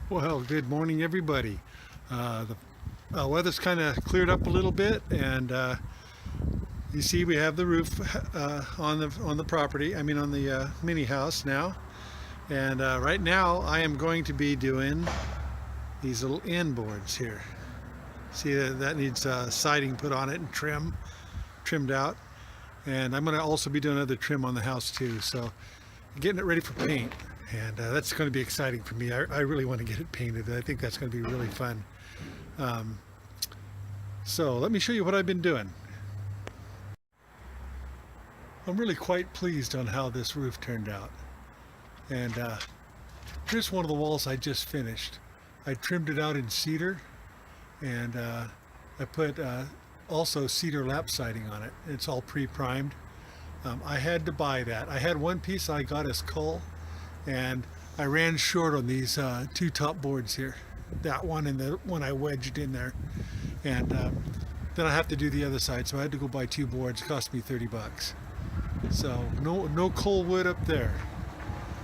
Well, good morning, everybody. The weather's kind of cleared up a little bit, and you see we have the roof on the property. I mean, on the mini house now. And right now, I am going to be doing these little end boards here. See that needs siding put on it and trimmed out. And I'm going to also be doing another trim on the house too. So, getting it ready for paint. And that's going to be exciting for me. I really want to get it painted. I think that's going to be really fun. So let me show you what I've been doing. I'm really quite pleased on how this roof turned out. And here's one of the walls I just finished. I trimmed it out in cedar, and I put also cedar lap siding on it. It's all pre-primed. I had to buy that. I had one piece I got as cull, and I ran short on these two top boards here, that one and the one I wedged in there, and then I have to do the other side, so I had to go buy two boards. It cost me 30 bucks. So no coal wood up there,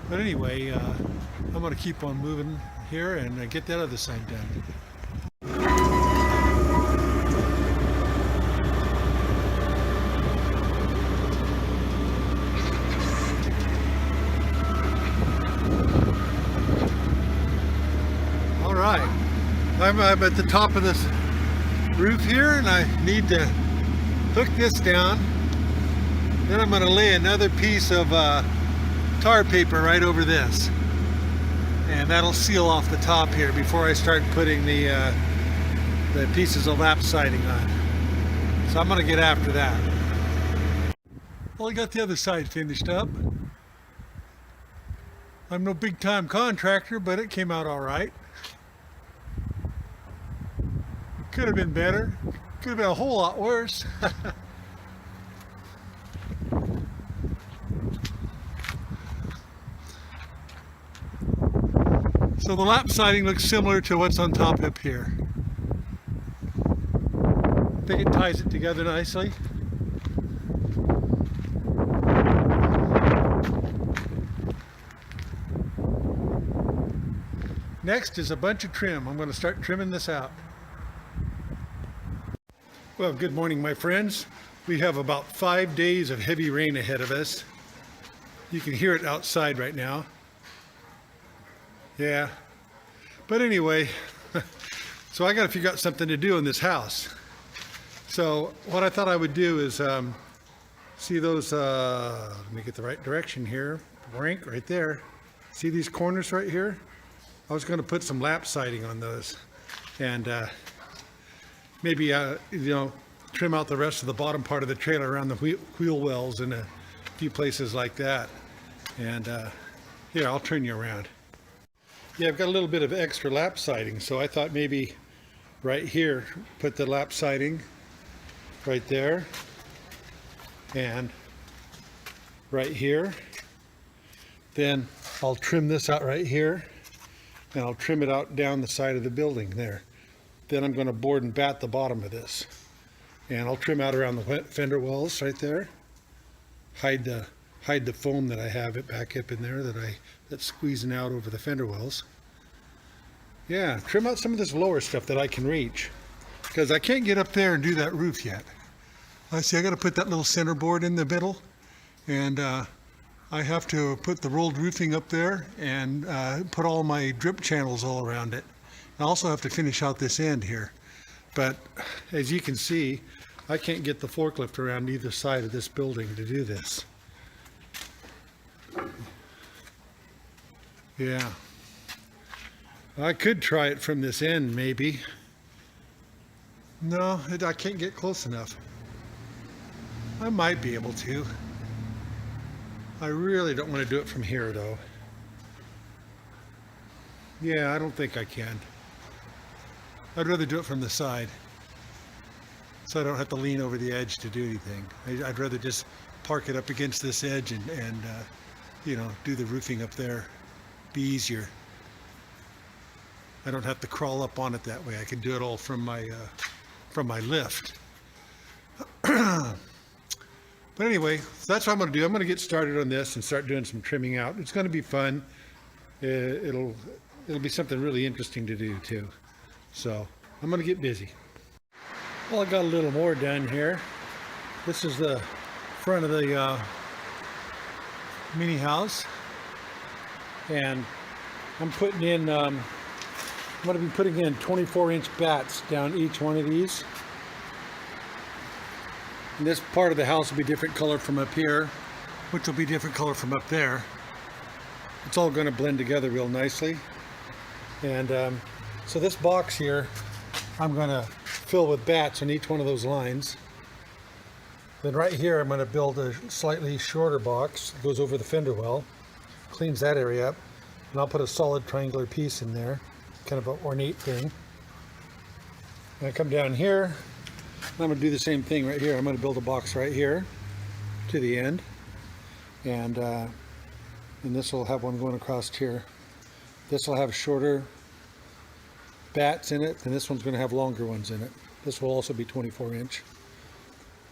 but anyway, I'm going to keep on moving here and get that other side done. I'm at the top of this roof here, and I need to hook this down. Then I'm going to lay another piece of tar paper right over this, and that'll seal off the top here before I start putting the pieces of lap siding on. So I'm going to get after that. Well, I got the other side finished up. I'm no big time contractor, but it came out all right. Could have been better. Could have been a whole lot worse. So the lap siding looks similar to what's on top up here. I think it ties it together nicely. Next is a bunch of trim. I'm going to start trimming this out. Well, good morning, my friends. We have about 5 days of heavy rain ahead of us. You can hear it outside right now. Yeah. But anyway, so I got to figure out something to do in this house. So what I thought I would do is, see those, let me get the right direction here. Rank right there. See these corners right here? I was going to put some lap siding on those. And maybe trim out the rest of the bottom part of the trailer around the wheel wells and a few places like that. And here, I'll turn you around. Yeah, I've got a little bit of extra lap siding, so I thought maybe right here put the lap siding right there, and right here. Then I'll trim this out right here, and I'll trim it out down the side of the building there. Then I'm going to board and bat the bottom of this, and I'll trim out around the fender wells right there. Hide the foam that I have it back up in there that's squeezing out over the fender wells. Yeah, trim out some of this lower stuff that I can reach, because I can't get up there and do that roof yet. I see I got to put that little center board in the middle, and I have to put the rolled roofing up there and put all my drip channels all around it. I also have to finish out this end here, but as you can see, I can't get the forklift around either side of this building to do this. Yeah, I could try it from this end maybe. No, I can't get close enough. I might be able to. I really don't want to do it from here though. Yeah, I don't think I can. I'd rather do it from the side, so I don't have to lean over the edge to do anything. I'd rather just park it up against this edge and do the roofing up there. Be easier. I don't have to crawl up on it that way. I can do it all from my lift. But anyway, so that's what I'm going to do. I'm going to get started on this and start doing some trimming out. It's going to be fun. It'll it'll be something really interesting to do too. So I'm going to get busy. Well, I got a little more done here. This is the front of the mini house, and I'm putting in I'm going to be putting in 24-inch bats down each one of these. And this part of the house will be different color from up here, which will be different color from up there. It's all going to blend together real nicely. And so this box here, I'm going to fill with bats on each one of those lines. Then right here, I'm going to build a slightly shorter box that goes over the fender well, cleans that area up, and I'll put a solid triangular piece in there, kind of an ornate thing. And I come down here, and I'm going to do the same thing right here. I'm going to build a box right here to the end, and this will have one going across here. This will have shorter bats in it, and this one's going to have longer ones in it. This will also be 24-inch.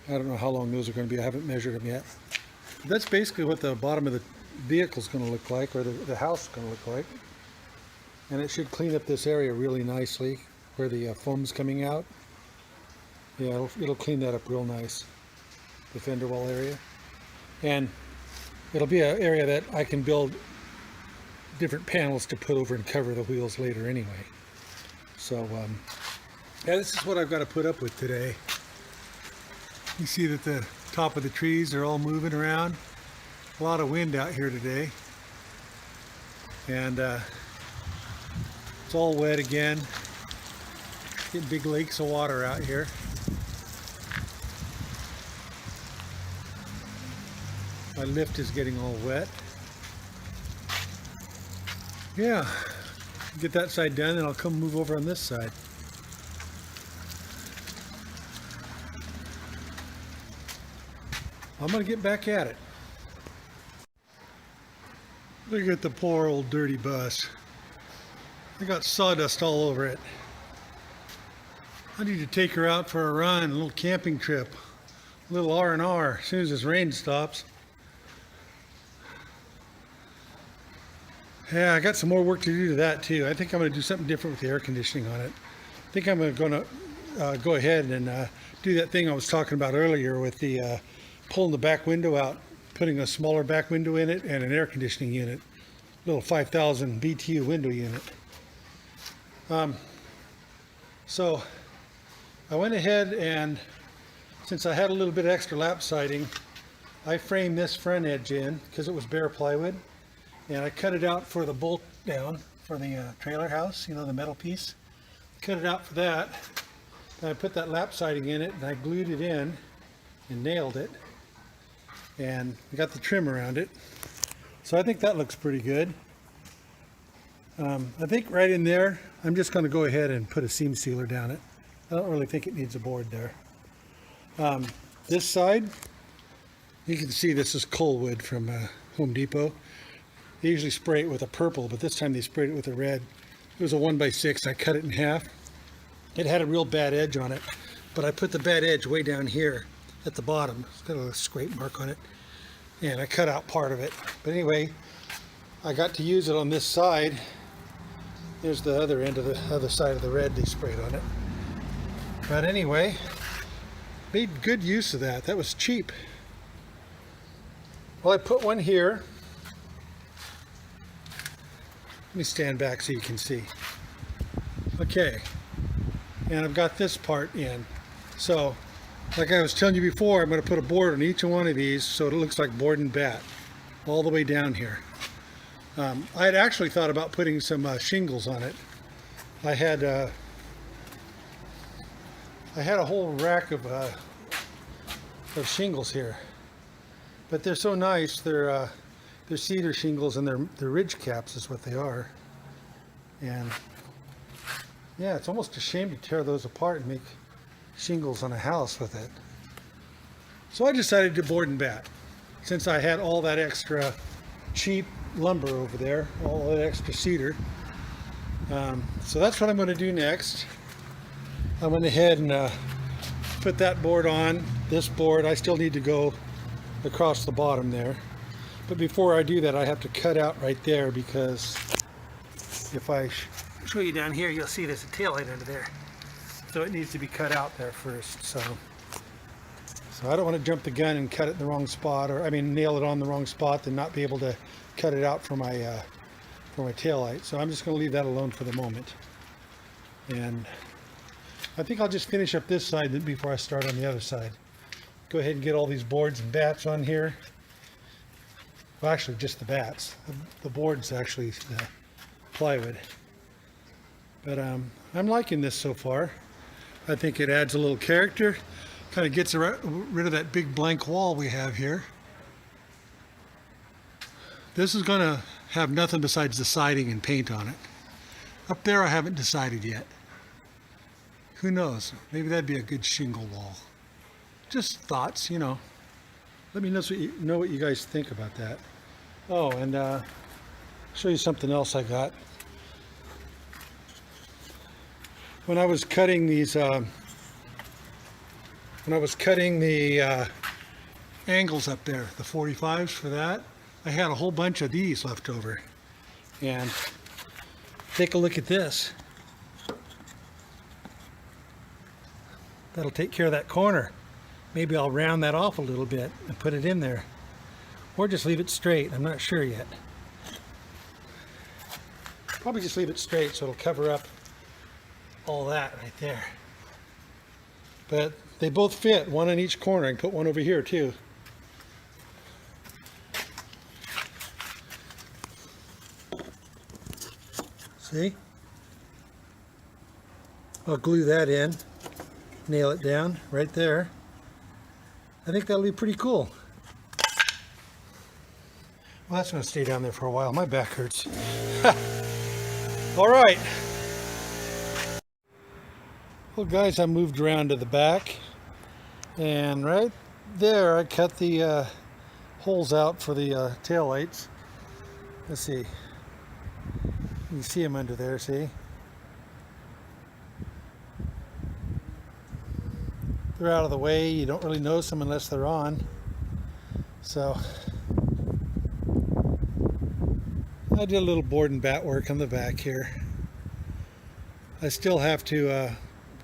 I don't know how long those are going to be. I haven't measured them yet. That's basically what the bottom of the vehicle is going to look like, or the house is going to look like. And it should clean up this area really nicely where the foam's coming out. Yeah, it'll clean that up real nice, the fender well area. And it'll be an area that I can build different panels to put over and cover the wheels later anyway. So yeah, this is what I've got to put up with today. You see that the top of the trees are all moving around. A lot of wind out here today. And it's all wet again. Getting big lakes of water out here. My lift is getting all wet. Yeah, get that side done and I'll come move over on this side. I'm going to get back at it. Look at the poor old dirty bus. I got sawdust all over it. I need to take her out for a run, a little camping trip, a little R&R as soon as this rain stops. Yeah, I got some more work to do to that too. I think I'm going to do something different with the air conditioning on it. I think I'm going to go ahead and do that thing I was talking about earlier with the pulling the back window out, putting a smaller back window in it and an air conditioning unit, little 5,000 BTU window unit. So I went ahead and, since I had a little bit of extra lap siding, I framed this front edge in because it was bare plywood, and I cut it out for the bolt down for the trailer house, you know, the metal piece. Cut it out for that. Then I put that lap siding in it and I glued it in and nailed it, and I got the trim around it. So I think that looks pretty good. I think right in there, I'm just going to go ahead and put a seam sealer down it. I don't really think it needs a board there. This side, you can see this is Coalwood from Home Depot. They usually spray it with a purple, but this time they sprayed it with a red. It was a 1x6. I cut it in half. It had a real bad edge on it, but I put the bad edge way down here at the bottom. It's got a scrape mark on it, and I cut out part of it. But anyway, I got to use it on this side. There's the other end of the other side of the red they sprayed on it. But anyway, made good use of that. That was cheap. Well, I put one here. Let me stand back so you can see. Okay, and I've got this part in. So, like I was telling you before, I'm going to put a board on each one of these so it looks like board and bat all the way down here. I had actually thought about putting some shingles on it. I had a whole rack of shingles here, but they're so nice. They're cedar shingles, and they're ridge caps is what they are. And yeah, it's almost a shame to tear those apart and make shingles on a house with it. So I decided to board and bat, since I had all that extra cheap lumber over there, all that extra cedar. So that's what I'm going to do next. I went ahead and put that board on. This board, I still need to go across the bottom there. But before I do that, I have to cut out right there because if I show you down here, you'll see there's a tail light under there. So it needs to be cut out there first. So I don't want to jump the gun and cut it in the wrong spot, or I mean nail it on the wrong spot and not be able to cut it out for my tail light. So I'm just going to leave that alone for the moment. And I think I'll just finish up this side before I start on the other side. Go ahead and get all these boards and bats on here. Well, actually just the bats. The board's actually the plywood. But I'm liking this so far. I think it adds a little character. Kind of gets rid of that big blank wall we have here. This is going to have nothing besides the siding and paint on it. Up there I haven't decided yet. Who knows? Maybe that'd be a good shingle wall. Just thoughts, you know. Let me know what you guys think about that. Oh, and show you something else I got. When I was cutting these, when I was cutting the angles up there, the 45s for that, I had a whole bunch of these left over. And take a look at this. That'll take care of that corner. Maybe I'll round that off a little bit and put it in there. Or just leave it straight. I'm not sure yet. Probably just leave it straight so it'll cover up all that right there. But they both fit, one in each corner. I can put one over here too. See? I'll glue that in, nail it down right there. I think that'll be pretty cool. Well, that's going to stay down there for a while. My back hurts. All right. Well, guys, I moved around to the back, and right there I cut the holes out for the tail lights. Let's see. You can see them under there, see? They're out of the way. You don't really notice them unless they're on. So I did a little board and bat work on the back here. I still have to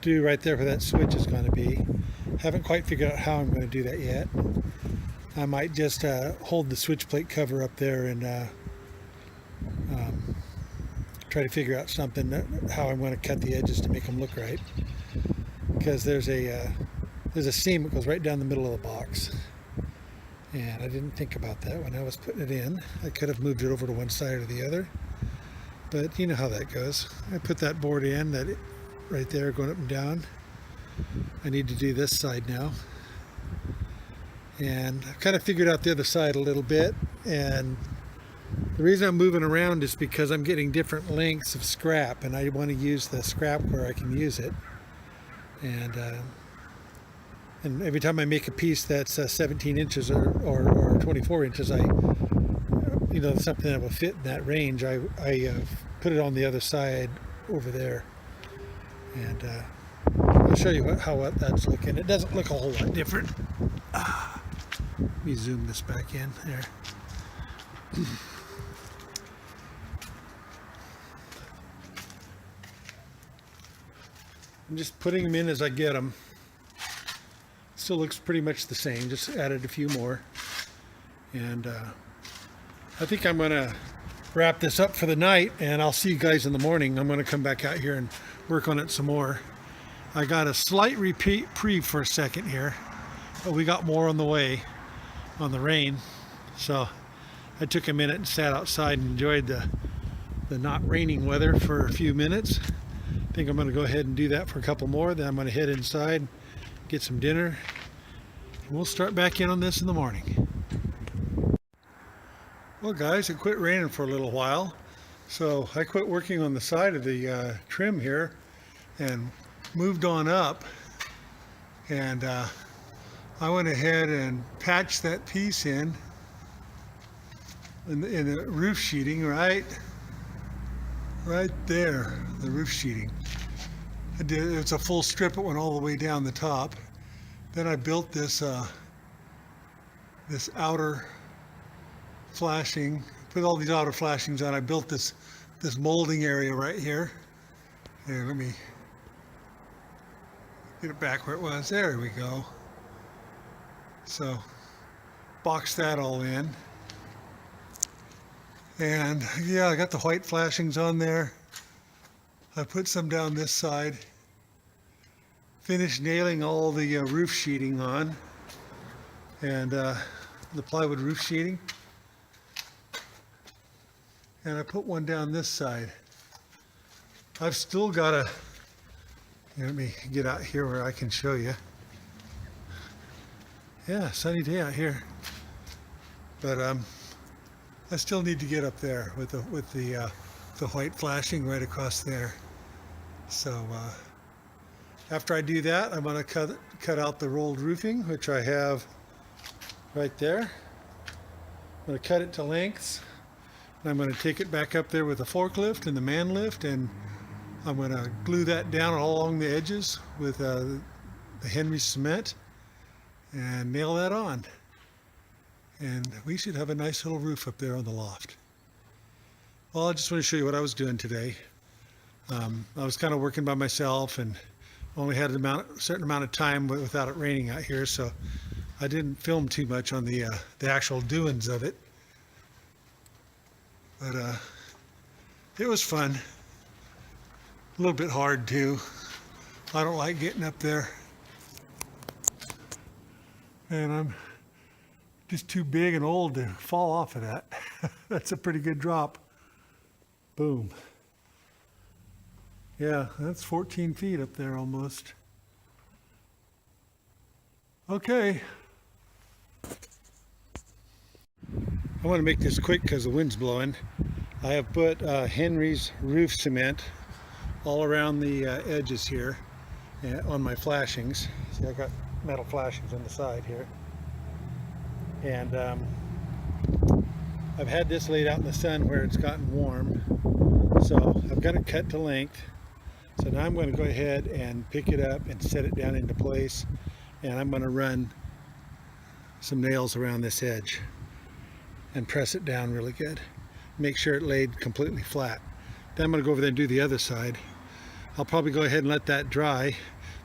do right there where that switch is going to be. Haven't quite figured out how I'm going to do that yet. I might just hold the switch plate cover up there and try to figure out something, how I'm going to cut the edges to make them look right. Because there's a seam that goes right down the middle of the box. And I didn't think about that when I was putting it in. I could have moved it over to one side or the other. But you know how that goes. I put that board in, that right there going up and down. I need to do this side now. And I've kind of figured out the other side a little bit. And the reason I'm moving around is because I'm getting different lengths of scrap. And I want to use the scrap where I can use it. And every time I make a piece that's 17 inches or 24 inches, something that will fit in that range, I put it on the other side over there. And I'll show you how that's looking. It doesn't look a whole lot different. Let me zoom this back in there. I'm just putting them in as I get them. Still looks pretty much the same, just added a few more. And I think I'm going to wrap this up for the night, and I'll see you guys in the morning. I'm going to come back out here and work on it some more. I got a slight reprieve for a second here, but we got more on the way on the rain. So I took a minute and sat outside and enjoyed the not raining weather for a few minutes. I think I'm going to go ahead and do that for a couple more. Then I'm going to head inside, get some dinner, and we'll start back in on this in the morning. Well guys, it quit raining for a little while, so I quit working on the side of the trim here and moved on up, and I went ahead and patched that piece in the roof sheeting right there, the roof sheeting. It's a full strip. It went all the way down the top. Then I built this this outer flashing, put all these outer flashings on. I built this this molding area right here. Here, let me get it back where it was. There we go. So box that all in. And yeah, I got the white flashings on there. I put some down this side. Finished nailing all the roof sheeting on, and the plywood roof sheeting. And I put one down this side. I've still got a, let me get out here where I can show you. Yeah, sunny day out here. But I still need to get up there with the white flashing right across there. So after I do that, I'm going to cut out the rolled roofing, which I have right there. I'm going to cut it to lengths. And I'm going to take it back up there with the forklift and the man lift, and I'm going to glue that down all along the edges with the Henry cement and nail that on. And we should have a nice little roof up there on the loft. Well, I just want to show you what I was doing today. I was kind of working by myself and only had a certain amount of time without it raining out here, so I didn't film too much on the actual doings of it. But it was fun. A little bit hard too. I don't like getting up there. And I'm just too big and old to fall off of that. That's a pretty good drop. Boom. Yeah, that's 14 feet up there almost. Okay. I want to make this quick because the wind's blowing. I have put Henry's roof cement all around the edges here on my flashings. See, I got metal flashings on the side here. And I've had this laid out in the sun where it's gotten warm. So I've got it cut to length. So now I'm going to go ahead and pick it up and set it down into place. And I'm going to run some nails around this edge and press it down really good. Make sure it laid completely flat. Then I'm going to go over there and do the other side. I'll probably go ahead and let that dry.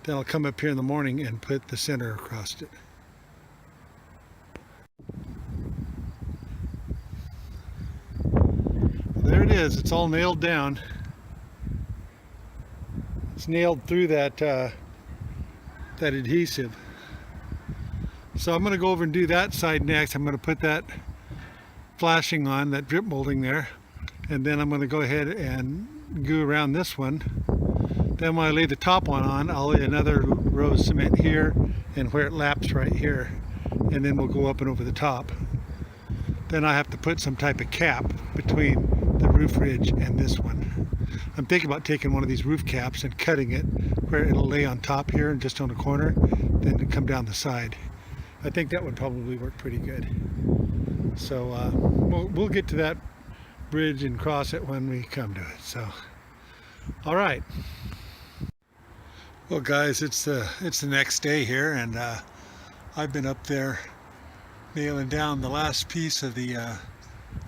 Then I'll come up here in the morning and put the center across it. There it is. It's all nailed down. It's nailed through that adhesive. So I'm going to go over and do that side next. I'm going to put that flashing on, that drip molding there, and then I'm going to go ahead and glue around this one. Then when I lay the top one on, I'll lay another row of cement here and where it laps right here, and then we'll go up and over the top. Then I have to put some type of cap between the roof ridge and this one. I'm thinking about taking one of these roof caps and cutting it where it'll lay on top here and just on the corner, then to come down the side. I think that would probably work pretty good. So we'll get to that bridge and cross it when we come to it. So, all right. Well, guys, it's the next day here, and I've been up there nailing down the last piece of the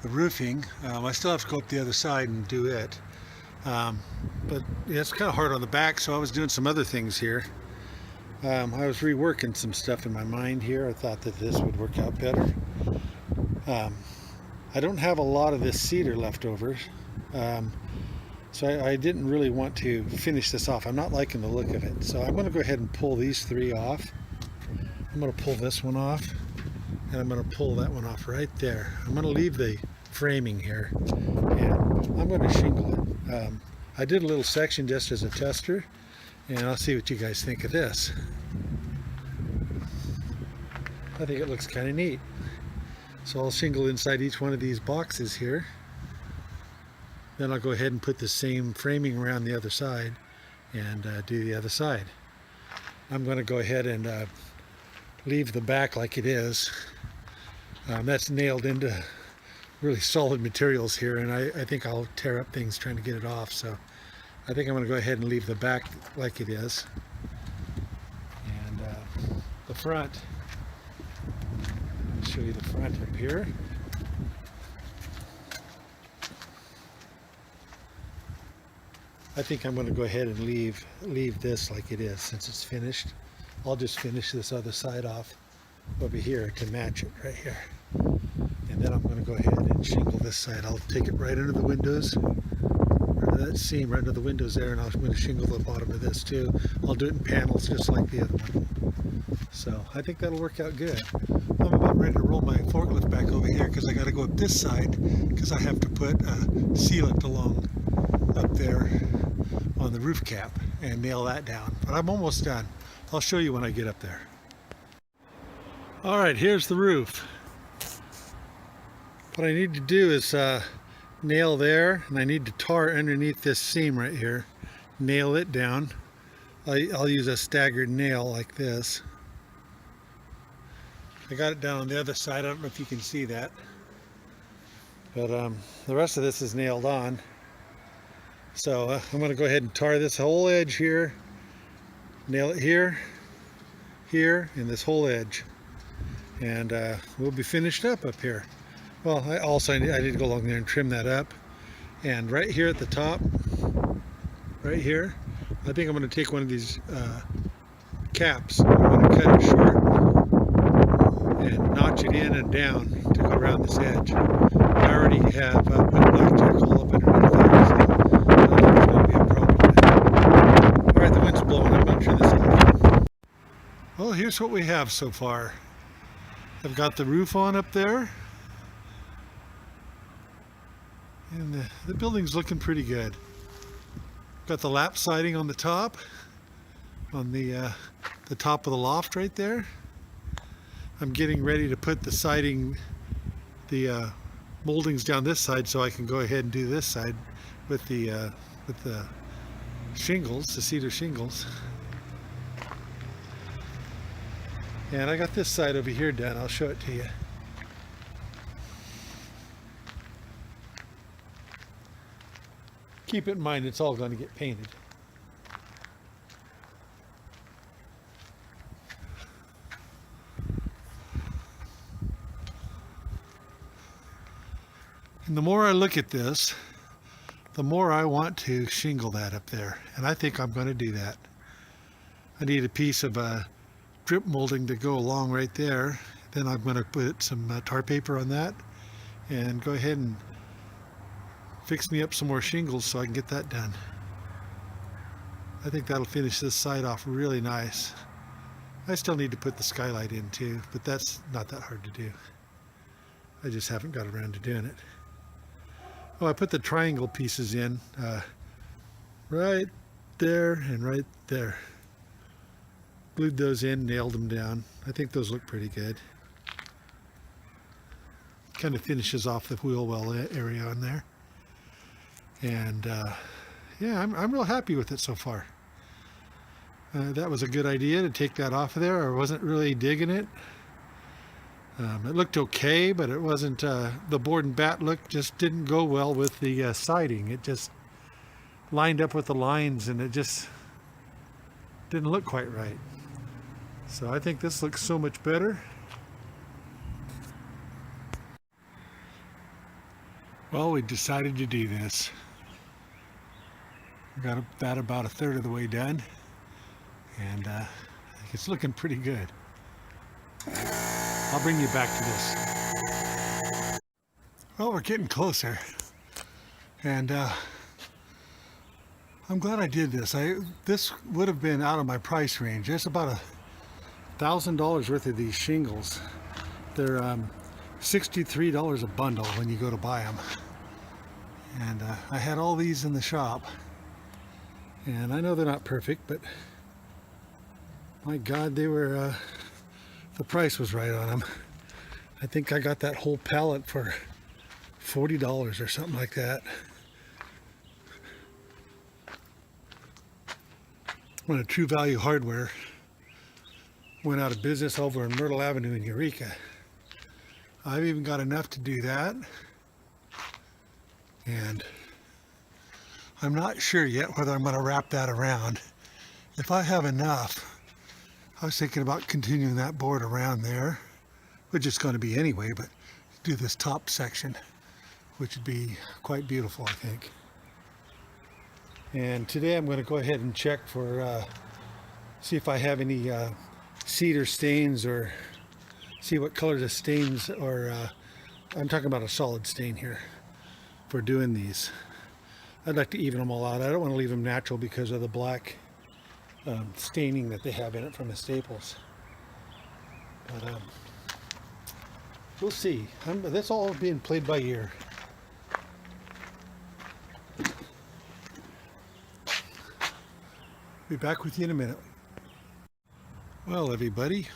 roofing. I still have to go up the other side and do it. But yeah, it's kind of hard on the back, so I was doing some other things here. I was reworking some stuff in my mind here. I thought that this would work out better. I don't have a lot of this cedar left over, so I didn't really want to finish this off. I'm not liking the look of it, so I'm going to go ahead and pull these three off. I'm going to pull this one off, and I'm going to pull that one off right there. I'm going to leave the framing here, and I'm going to shingle it. I did a little section just as a tester, and I'll see what you guys think of this. I think it looks kind of neat. So I'll shingle inside each one of these boxes here. Then I'll go ahead and put the same framing around the other side and do the other side. I'm going to go ahead and leave the back like it is. That's nailed into really solid materials here, and I think I'll tear up things trying to get it off. So I think I'm going to go ahead and leave the back like it is. And the front, I'll show you the front up here. I think I'm going to go ahead and leave this like it is since it's finished. I'll just finish this other side off over here to match it right here. And then I'm going to go ahead and shingle this side. I'll take it right under the windows, right under that seam, right under the windows there, and I'm going to shingle the bottom of this too. I'll do it in panels just like the other one. So I think that'll work out good. I'm about ready to roll my forklift back over here because I got to go up this side because I have to put sealant along up there on the roof cap and nail that down. But I'm almost done. I'll show you when I get up there. All right, here's the roof. What I need to do is nail there, and I need to tar underneath this seam right here. Nail it down. I'll use a staggered nail like this. I got it down on the other side. I don't know if you can see that. But the rest of this is nailed on. So I'm going to go ahead and tar this whole edge here. Nail it here, here, and this whole edge. And we'll be finished up here. Well, I need to go along there and trim that up. And right here at the top, right here, I think I'm going to take one of these caps. I'm going to cut it short and notch it in and down to go around this edge. I already have put blackjack hole up underneath there, so I don't think there's going to be a problem with it. Alright, the wind's blowing. I'm going to turn this off. Well, here's what we have so far. I've got the roof on up there. And the building's looking pretty good. Got the lap siding on the top, on the top of the loft right there. I'm getting ready to put the siding, the moldings down this side so I can go ahead and do this side with the shingles, the cedar shingles. And I got this side over here done. I'll show it to you. Keep it in mind, it's all going to get painted. And the more I look at this, the more I want to shingle that up there. And I think I'm going to do that. I need a piece of drip molding to go along right there. Then I'm going to put some tar paper on that and go ahead and fix me up some more shingles so I can get that done. I think that'll finish this side off really nice. I still need to put the skylight in too, but that's not that hard to do. I just haven't got around to doing it. Oh, I put the triangle pieces in right there and right there. Glued those in, nailed them down. I think those look pretty good. Kind of finishes off the wheel well area on there. And yeah, I'm real happy with it so far. That was a good idea to take that off of there. I wasn't really digging it. It looked okay, but it wasn't, the board and bat look just didn't go well with the siding. It just lined up with the lines and it just didn't look quite right. So I think this looks so much better. Well, we decided to do this. We got that about a third of the way done, and I think it's looking pretty good. I'll bring you back to this. Well, we're getting closer, and I'm glad I did this. This would have been out of my price range. There's about $1,000 worth of these shingles. They're $63 a bundle when you go to buy them. And I had all these in the shop. And I know they're not perfect, but my God, they were, the price was right on them. I think I got that whole pallet for $40 or something like that. When a True Value Hardware went out of business over in Myrtle Avenue in Eureka. I've even got enough to do that. And I'm not sure yet whether I'm going to wrap that around. If I have enough, I was thinking about continuing that board around there, which is going to be anyway, but do this top section, which would be quite beautiful, I think. And today I'm going to go ahead and check for, see if I have any cedar stains, or see what colors of stains, or I'm talking about a solid stain here for doing these. I'd like to even them all out. I don't want to leave them natural because of the black staining that they have in it from the staples. But we'll see. That's all being played by ear. Be back with you in a minute. Well, everybody,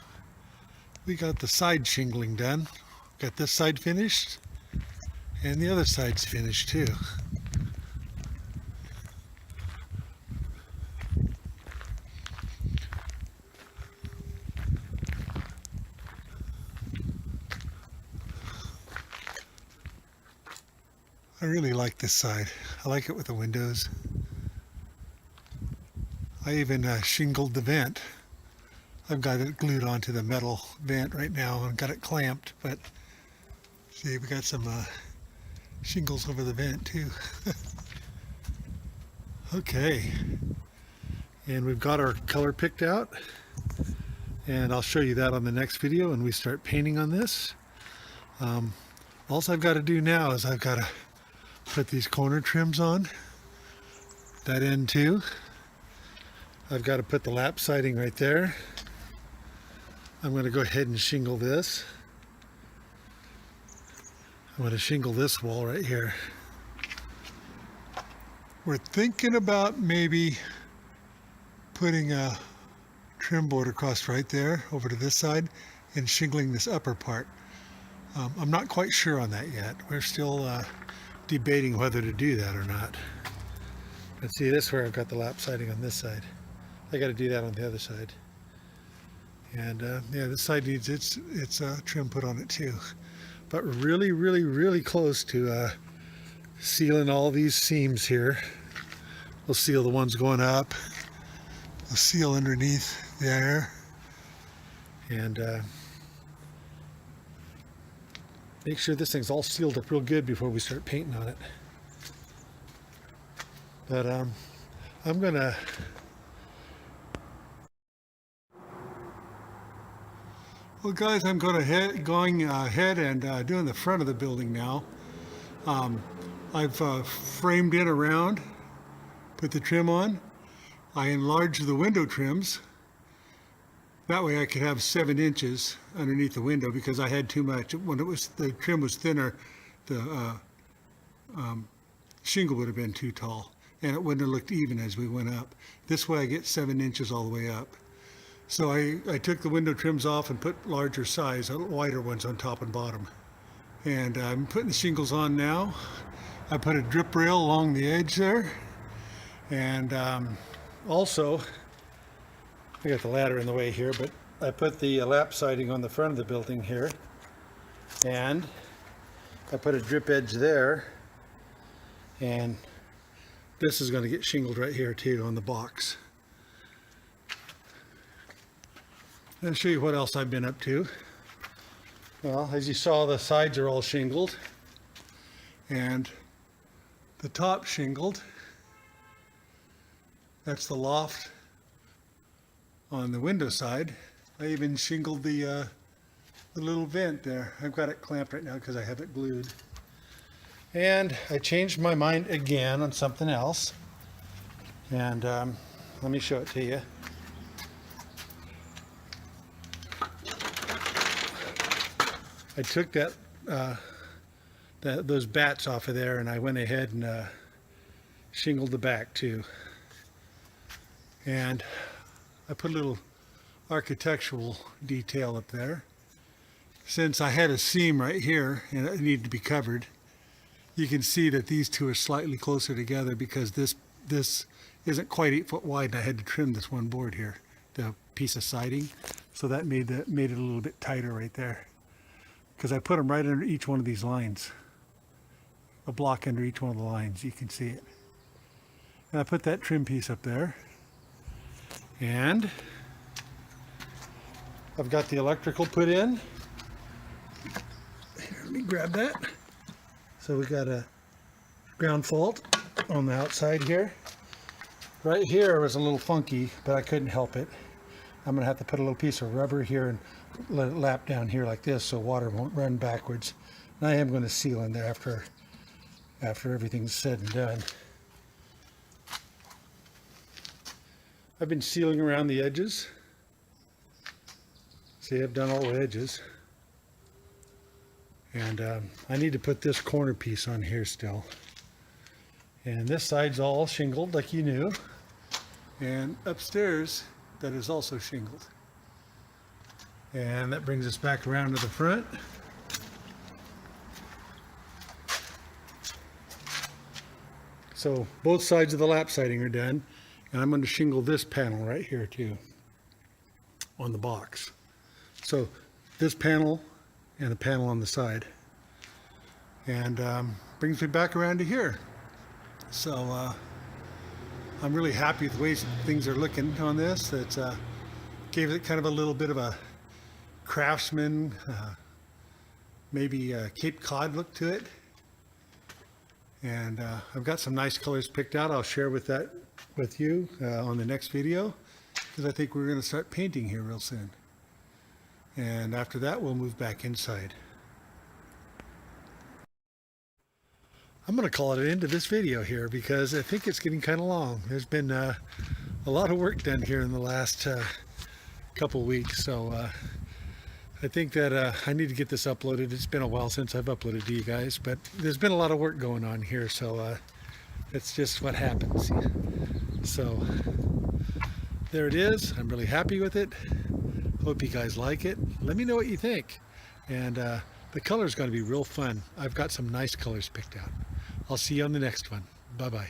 we got the side shingling done. Got this side finished, and the other side's finished too. I really like this side. I like it with the windows. I even shingled the vent. I've got it glued onto the metal vent right now and got it clamped, but see, we got some shingles over the vent too. Okay, and we've got our color picked out, and I'll show you that on the next video when we start painting on this. All I've got to do now is I've got to put these corner trims on, that end too. I've got to put the lap siding right there. I'm going to go ahead and shingle this. I'm going to shingle this wall right here. We're thinking about maybe putting a trim board across right there over to this side and shingling this upper part. I'm not quite sure on that yet. We're still debating whether to do that or not. Let's see, this is where I've got the lap siding on this side. I got to do that on the other side. And yeah, this side needs its trim put on it too. But we're really, really, really close to sealing all these seams here. We'll seal the ones going up. We'll seal underneath there. And make sure this thing's all sealed up real good before we start painting on it. But I'm gonna well, guys, I'm going ahead and doing the front of the building now. I've framed it around, put the trim on. I enlarged the window trims. That way I could have 7 inches underneath the window because I had too much. When the trim was thinner, the shingle would have been too tall, and it wouldn't have looked even as we went up. This way I get 7 inches all the way up. So I took the window trims off and put larger size, wider ones on top and bottom. And I'm putting the shingles on now. I put a drip rail along the edge there. And also, I got the ladder in the way here, but I put the lap siding on the front of the building here. And I put a drip edge there. And this is going to get shingled right here too on the box. I'll show you what else I've been up to. Well, as you saw, the sides are all shingled and the top shingled. That's the loft on the window side. I even shingled the little vent there. I've got it clamped right now because I have it glued. And I changed my mind again on something else. And let me show it to you. I took those bats off of there, and I went ahead and shingled the back too. And I put a little architectural detail up there. Since I had a seam right here and it needed to be covered, you can see that these two are slightly closer together because this isn't quite 8 foot wide, and I had to trim this one board here, the piece of siding. So that made it a little bit tighter right there. Because I put them right under each one of these lines. A block under each one of the lines, you can see it. And I put that trim piece up there. And I've got the electrical put in. Here, let me grab that. So we got a ground fault on the outside here. Right here was a little funky, but I couldn't help it. I'm gonna have to put a little piece of rubber here and let it lap down here like this so water won't run backwards. And I am going to seal in there after everything's said and done. I've been sealing around the edges. See, I've done all the edges. And I need to put this corner piece on here still. And this side's all shingled like you knew. And upstairs, that is also shingled. And that brings us back around to the front. So both sides of the lap siding are done. And I'm going to shingle this panel right here too on the box. So this panel and the panel on the side. And brings me back around to here. So I'm really happy with the way things are looking on this. It gave it kind of a little bit of a craftsman, maybe a Cape Cod look to it. And I've got some nice colors picked out. I'll share with you on the next video, because I think we're going to start painting here real soon. And after that, we'll move back inside. I'm going to call it an end to this video here because I think it's getting kind of long. There's been a lot of work done here in the last couple weeks, so I think that I need to get this uploaded. It's been a while since I've uploaded to you guys, but there's been a lot of work going on here, so it's just what happens. So there it is. I'm really happy with it. Hope you guys like it. Let me know what you think. And the color is going to be real fun. I've got some nice colors picked out. I'll see you on the next one. Bye-bye.